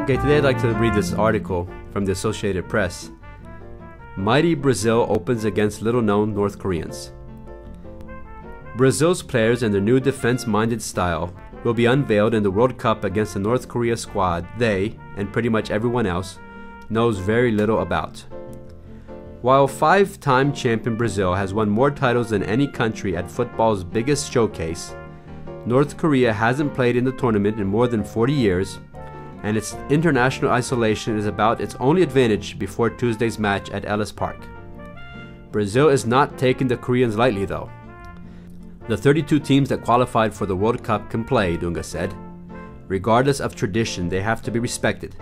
Okay, today I'd like to read this article from the Associated Press. Mighty Brazil opens against little-known North Koreans. Brazil's players and their new defense-minded style will be unveiled in the World Cup against the North Korea squad they, and pretty much everyone else, knows very little about. While five-time champion Brazil has won more titles than any country at football's biggest showcase, North Korea hasn't played in the tournament in more than 40 years, and its international isolation is about its only advantage before Tuesday's match at Ellis Park. Brazil is not taking the Koreans lightly though. The 32 teams that qualified for the World Cup can play, Dunga said. Regardless of tradition, they have to be respected.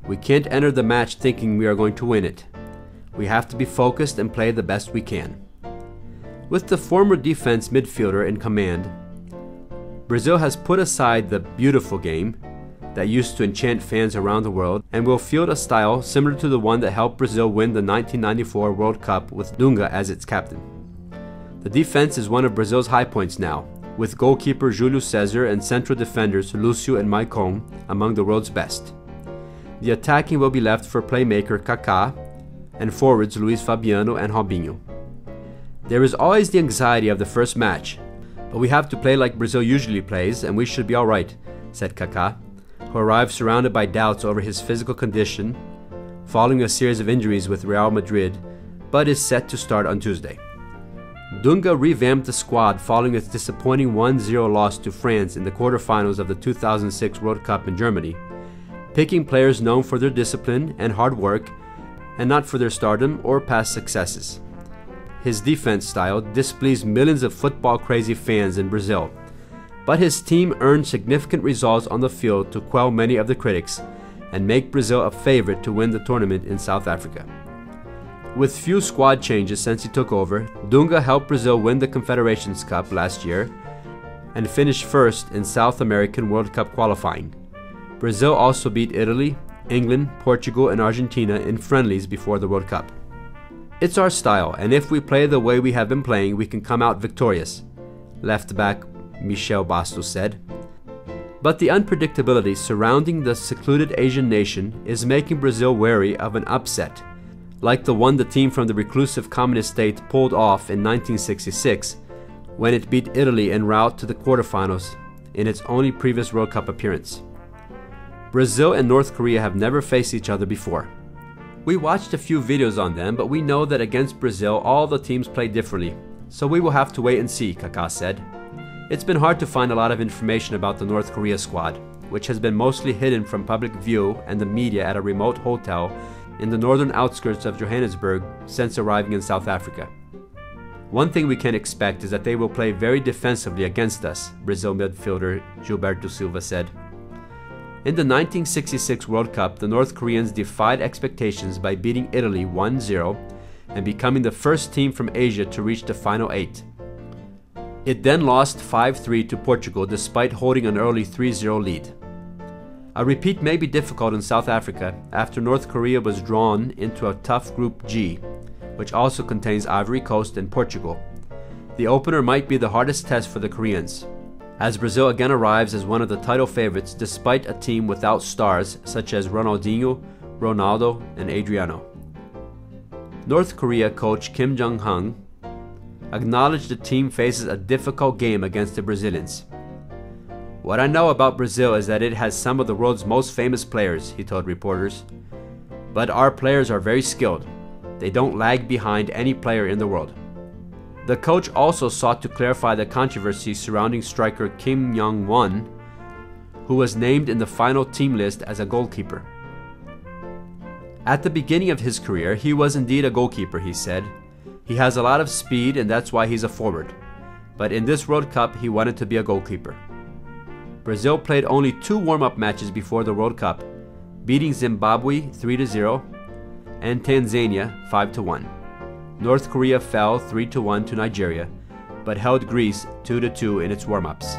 We can't enter the match thinking we are going to win it. We have to be focused and play the best we can. With the former defense midfielder in command, Brazil has put aside the beautiful game that used to enchant fans around the world and will field a style similar to the one that helped Brazil win the 1994 World Cup with Dunga as its captain. The defense is one of Brazil's high points now, with goalkeeper Júlio César and central defenders Lúcio and Maicon among the world's best. The attacking will be left for playmaker Kaká and forwards Luis Fabiano and Robinho. There is always the anxiety of the first match, but we have to play like Brazil usually plays and we should be alright, said Kaká, who arrived surrounded by doubts over his physical condition following a series of injuries with Real Madrid, but is set to start on Tuesday. Dunga revamped the squad following its disappointing 1-0 loss to France in the quarterfinals of the 2006 World Cup in Germany, picking players known for their discipline and hard work and not for their stardom or past successes. His defense style displeased millions of football-crazy fans in Brazil, but his team earned significant results on the field to quell many of the critics and make Brazil a favorite to win the tournament in South Africa. With few squad changes since he took over, Dunga helped Brazil win the Confederations Cup last year and finished first in South American World Cup qualifying. Brazil also beat Italy, England, Portugal, and Argentina in friendlies before the World Cup. It's our style, and if we play the way we have been playing, we can come out victorious, left back Michel Bastos said. But the unpredictability surrounding the secluded Asian nation is making Brazil wary of an upset, like the one the team from the reclusive communist state pulled off in 1966 when it beat Italy en route to the quarterfinals in its only previous World Cup appearance. Brazil and North Korea have never faced each other before. We watched a few videos on them, but we know that against Brazil all the teams play differently, so we will have to wait and see, Kaká said. It's been hard to find a lot of information about the North Korea squad, which has been mostly hidden from public view and the media at a remote hotel in the northern outskirts of Johannesburg since arriving in South Africa. One thing we can expect is that they will play very defensively against us, Brazil midfielder Gilberto Silva said. In the 1966 World Cup, the North Koreans defied expectations by beating Italy 1-0 and becoming the first team from Asia to reach the final 8. It then lost 5-3 to Portugal despite holding an early 3-0 lead. A repeat may be difficult in South Africa after North Korea was drawn into a tough Group G, which also contains Ivory Coast and Portugal. The opener might be the hardest test for the Koreans, as Brazil again arrives as one of the title favorites despite a team without stars such as Ronaldinho, Ronaldo, and Adriano. North Korea coach Kim Jong-un acknowledged the team faces a difficult game against the Brazilians. What I know about Brazil is that it has some of the world's most famous players, he told reporters. But our players are very skilled. They don't lag behind any player in the world. The coach also sought to clarify the controversy surrounding striker Kim Young-won, who was named in the final team list as a goalkeeper. At the beginning of his career, he was indeed a goalkeeper, he said. He has a lot of speed and that's why he's a forward. But in this World Cup, he wanted to be a goalkeeper. Brazil played only 2 warm-up matches before the World Cup, beating Zimbabwe 3-0 and Tanzania 5-1. North Korea fell 3-1 to Nigeria, but held Greece 2-2 in its warm-ups.